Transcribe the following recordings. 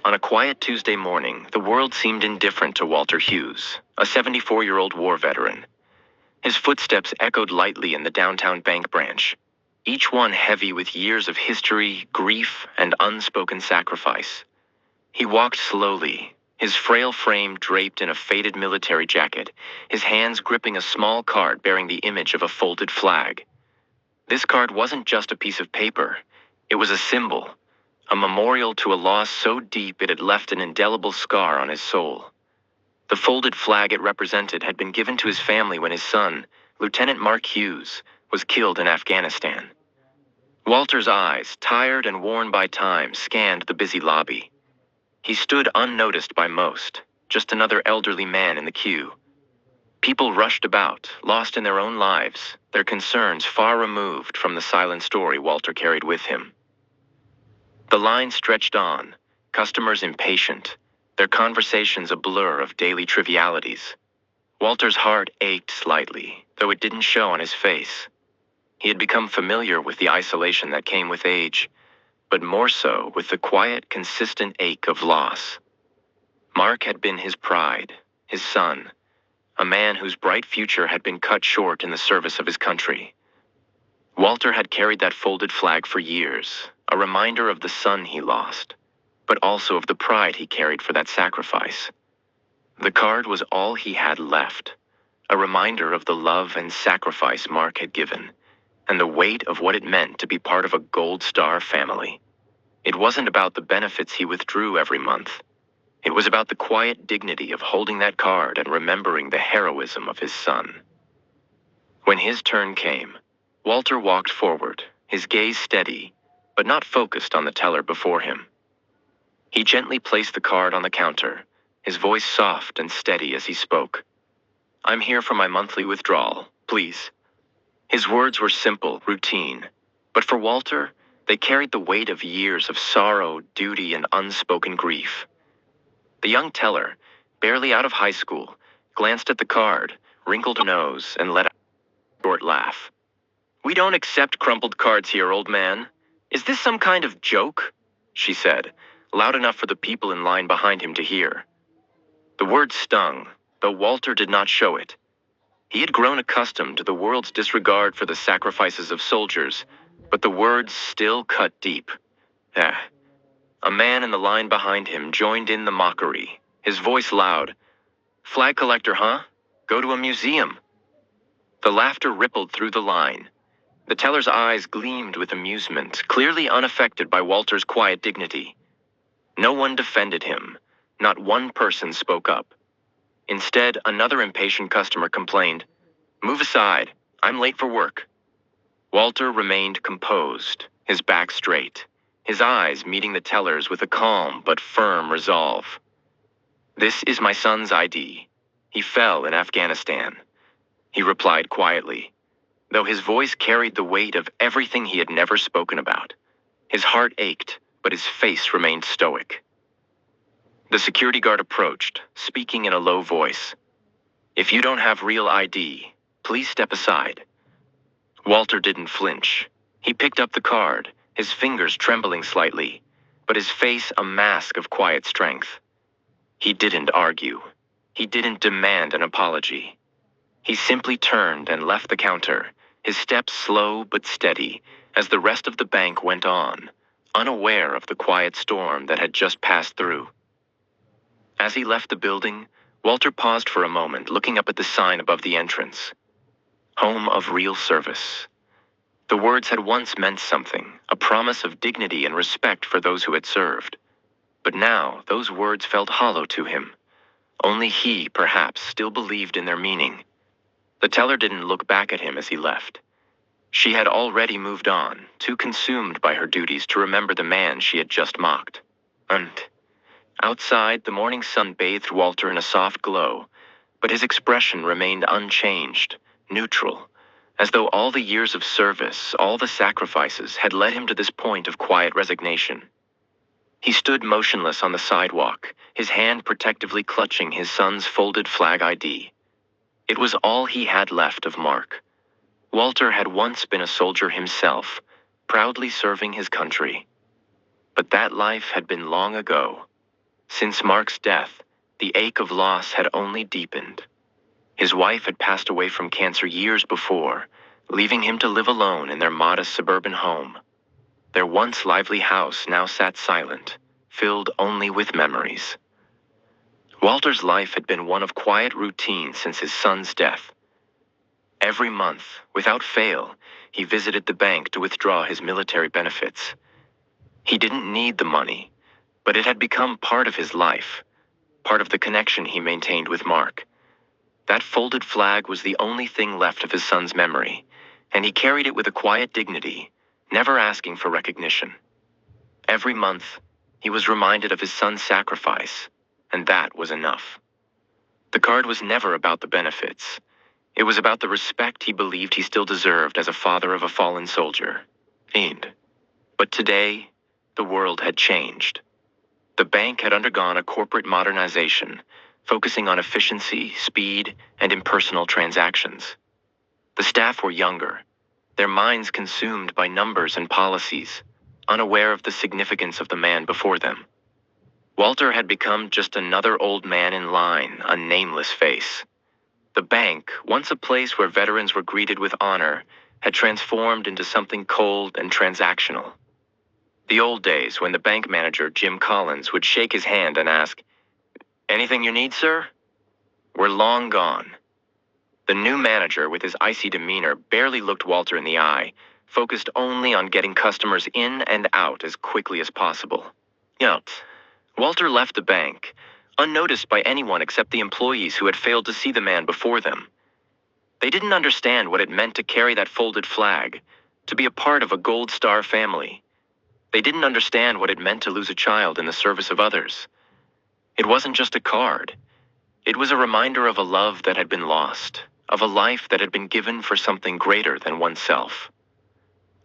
On a quiet Tuesday morning, the world seemed indifferent to Walter Hughes, a 74-year-old war veteran. His footsteps echoed lightly in the downtown bank branch, each one heavy with years of history, grief, and unspoken sacrifice. He walked slowly, his frail frame draped in a faded military jacket, his hands gripping a small card bearing the image of a folded flag. This card wasn't just a piece of paper. It was a symbol, a memorial to a loss so deep it had left an indelible scar on his soul. The folded flag it represented had been given to his family when his son, Lieutenant Mark Hughes, was killed in Afghanistan. Walter's eyes, tired and worn by time, scanned the busy lobby. He stood unnoticed by most, just another elderly man in the queue. People rushed about, lost in their own lives, their concerns far removed from the silent story Walter carried with him. The line stretched on, customers impatient, their conversations a blur of daily trivialities. Walter's heart ached slightly, though it didn't show on his face. He had become familiar with the isolation that came with age, but more so with the quiet, consistent ache of loss. Mark had been his pride, his son, a man whose bright future had been cut short in the service of his country. Walter had carried that folded flag for years, a reminder of the son he lost, but also of the pride he carried for that sacrifice. The card was all he had left, a reminder of the love and sacrifice Mark had given, and the weight of what it meant to be part of a Gold Star family. It wasn't about the benefits he withdrew every month. It was about the quiet dignity of holding that card and remembering the heroism of his son. When his turn came, Walter walked forward, his gaze steady, but not focused on the teller before him. He gently placed the card on the counter, his voice soft and steady as he spoke. "I'm here for my monthly withdrawal, please." His words were simple, routine, but for Walter, they carried the weight of years of sorrow, duty, and unspoken grief. The young teller, barely out of high school, glanced at the card, wrinkled her nose, and let out a short laugh. "We don't accept crumpled cards here, old man. Is this some kind of joke?" she said, loud enough for the people in line behind him to hear. The words stung, though Walter did not show it. He had grown accustomed to the world's disregard for the sacrifices of soldiers, but the words still cut deep. A man in the line behind him joined in the mockery, his voice loud. "Flag collector, huh? Go to a museum." The laughter rippled through the line. The teller's eyes gleamed with amusement, clearly unaffected by Walter's quiet dignity. No one defended him. Not one person spoke up. Instead, another impatient customer complained, "Move aside, I'm late for work." Walter remained composed, his back straight, his eyes meeting the teller's with a calm but firm resolve. "This is my son's ID. He fell in Afghanistan," he replied quietly, though his voice carried the weight of everything he had never spoken about. His heart ached, but his face remained stoic. The security guard approached, speaking in a low voice. "If you don't have real ID, please step aside." Walter didn't flinch. He picked up the card, his fingers trembling slightly, but his face a mask of quiet strength. He didn't argue. He didn't demand an apology. He simply turned and left the counter, his steps slow but steady, as the rest of the bank went on, unaware of the quiet storm that had just passed through. As he left the building, Walter paused for a moment, looking up at the sign above the entrance. Home of Real Service. The words had once meant something, a promise of dignity and respect for those who had served. But now, those words felt hollow to him. Only he, perhaps, still believed in their meaning. The teller didn't look back at him as he left. She had already moved on, too consumed by her duties to remember the man she had just mocked. And outside, the morning sun bathed Walter in a soft glow, but his expression remained unchanged, neutral, as though all the years of service, all the sacrifices, had led him to this point of quiet resignation. He stood motionless on the sidewalk, his hand protectively clutching his son's folded flag ID. It was all he had left of Mark. Walter had once been a soldier himself, proudly serving his country. But that life had been long ago. Since Mark's death, the ache of loss had only deepened. His wife had passed away from cancer years before, leaving him to live alone in their modest suburban home. Their once lively house now sat silent, filled only with memories. Walter's life had been one of quiet routine since his son's death. Every month, without fail, he visited the bank to withdraw his military benefits. He didn't need the money, but it had become part of his life, part of the connection he maintained with Mark. That folded flag was the only thing left of his son's memory, and he carried it with a quiet dignity, never asking for recognition. Every month, he was reminded of his son's sacrifice, and that was enough. The card was never about the benefits. It was about the respect he believed he still deserved as a father of a fallen soldier. But today, the world had changed. The bank had undergone a corporate modernization, focusing on efficiency, speed, and impersonal transactions. The staff were younger, their minds consumed by numbers and policies, unaware of the significance of the man before them. Walter had become just another old man in line, a nameless face. The bank, once a place where veterans were greeted with honor, had transformed into something cold and transactional. The old days when the bank manager, Jim Collins, would shake his hand and ask, "Anything you need, sir?" were long gone. The new manager, with his icy demeanor, barely looked Walter in the eye, focused only on getting customers in and out as quickly as possible. Walter left the bank, unnoticed by anyone except the employees who had failed to see the man before them. They didn't understand what it meant to carry that folded flag, to be a part of a Gold Star family. They didn't understand what it meant to lose a child in the service of others. It wasn't just a card. It was a reminder of a love that had been lost, of a life that had been given for something greater than oneself.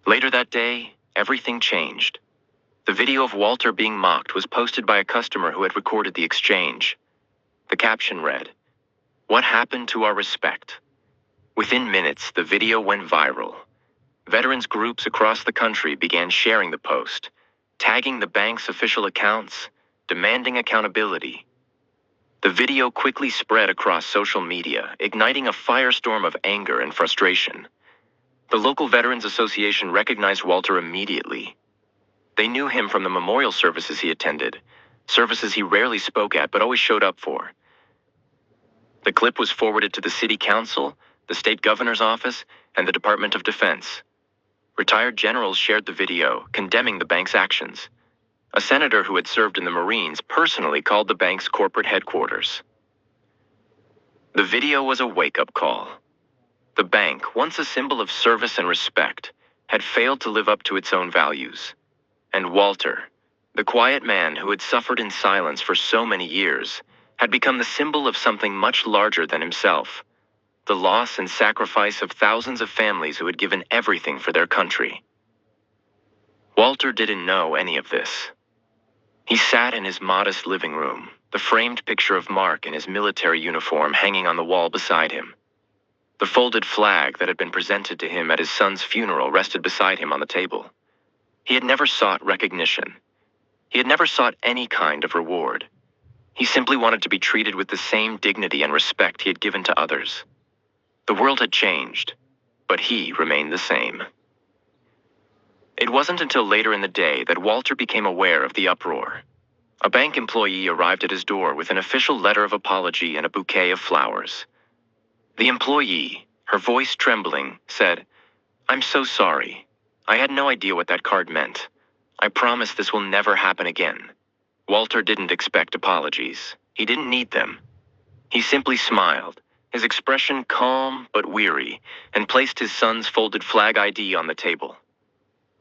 Later that day, everything changed. The video of Walter being mocked was posted by a customer who had recorded the exchange. The caption read, "What happened to our respect?" Within minutes, the video went viral. Veterans groups across the country began sharing the post, tagging the bank's official accounts, demanding accountability. The video quickly spread across social media, igniting a firestorm of anger and frustration. The local Veterans Association recognized Walter immediately. They knew him from the memorial services he attended, services he rarely spoke at but always showed up for. The clip was forwarded to the city council, the state governor's office, and the Department of Defense. Retired generals shared the video, condemning the bank's actions. A senator who had served in the Marines personally called the bank's corporate headquarters. The video was a wake-up call. The bank, once a symbol of service and respect, had failed to live up to its own values. And Walter, the quiet man who had suffered in silence for so many years, had become the symbol of something much larger than himself. The loss and sacrifice of thousands of families who had given everything for their country. Walter didn't know any of this. He sat in his modest living room, the framed picture of Mark in his military uniform hanging on the wall beside him. The folded flag that had been presented to him at his son's funeral rested beside him on the table. He had never sought recognition. He had never sought any kind of reward. He simply wanted to be treated with the same dignity and respect he had given to others. The world had changed, but he remained the same. It wasn't until later in the day that Walter became aware of the uproar. A bank employee arrived at his door with an official letter of apology and a bouquet of flowers. The employee, her voice trembling, said, "I'm so sorry. I had no idea what that card meant. I promise this will never happen again." Walter didn't expect apologies. He didn't need them. He simply smiled, his expression calm but weary, and placed his son's folded flag ID on the table.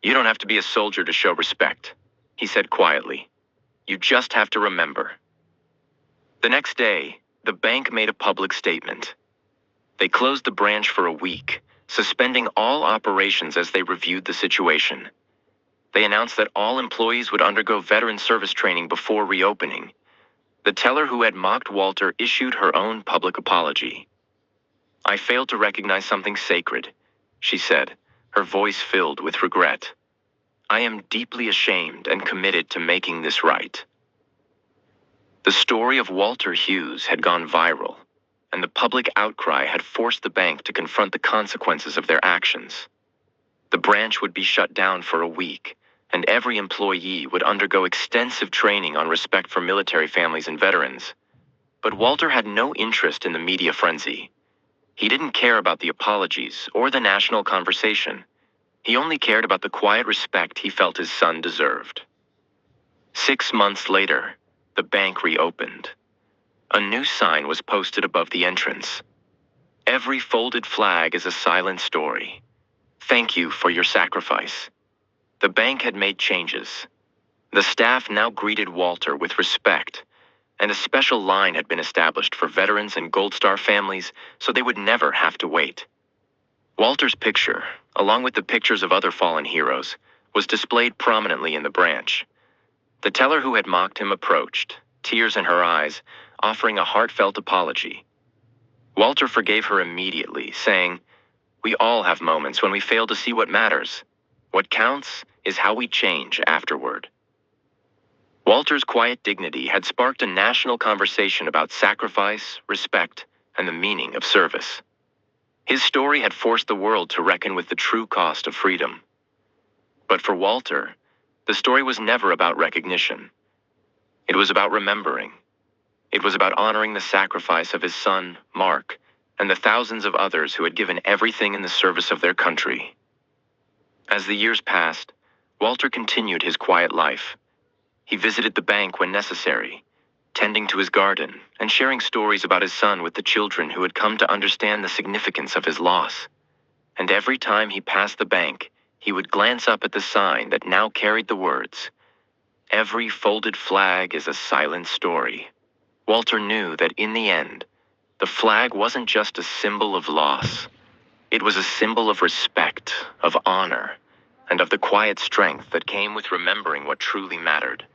"You don't have to be a soldier to show respect," he said quietly. "You just have to remember." The next day, the bank made a public statement. They closed the branch for a week, suspending all operations as they reviewed the situation. They announced that all employees would undergo veteran service training before reopening. The teller who had mocked Walter issued her own public apology. "I failed to recognize something sacred," she said, her voice filled with regret. "I am deeply ashamed and committed to making this right." The story of Walter Hughes had gone viral, and the public outcry had forced the bank to confront the consequences of their actions. The branch would be shut down for a week, and every employee would undergo extensive training on respect for military families and veterans. But Walter had no interest in the media frenzy. He didn't care about the apologies or the national conversation. He only cared about the quiet respect he felt his son deserved. 6 months later, the bank reopened. A new sign was posted above the entrance. Every folded flag is a silent story. Thank you for your sacrifice. The bank had made changes. The staff now greeted Walter with respect, and a special line had been established for veterans and Gold Star families so they would never have to wait. Walter's picture, along with the pictures of other fallen heroes, was displayed prominently in the branch. The teller who had mocked him approached, tears in her eyes, offering a heartfelt apology. Walter forgave her immediately, saying, "We all have moments when we fail to see what matters. What counts is how we change afterward." Walter's quiet dignity had sparked a national conversation about sacrifice, respect, and the meaning of service. His story had forced the world to reckon with the true cost of freedom. But for Walter, the story was never about recognition. It was about remembering. It was about honoring the sacrifice of his son, Mark, and the thousands of others who had given everything in the service of their country. As the years passed, Walter continued his quiet life. He visited the bank when necessary, tending to his garden and sharing stories about his son with the children who had come to understand the significance of his loss. And every time he passed the bank, he would glance up at the sign that now carried the words, "Every folded flag is a silent story." Walter knew that in the end, the flag wasn't just a symbol of loss. It was a symbol of respect, of honor, and of the quiet strength that came with remembering what truly mattered.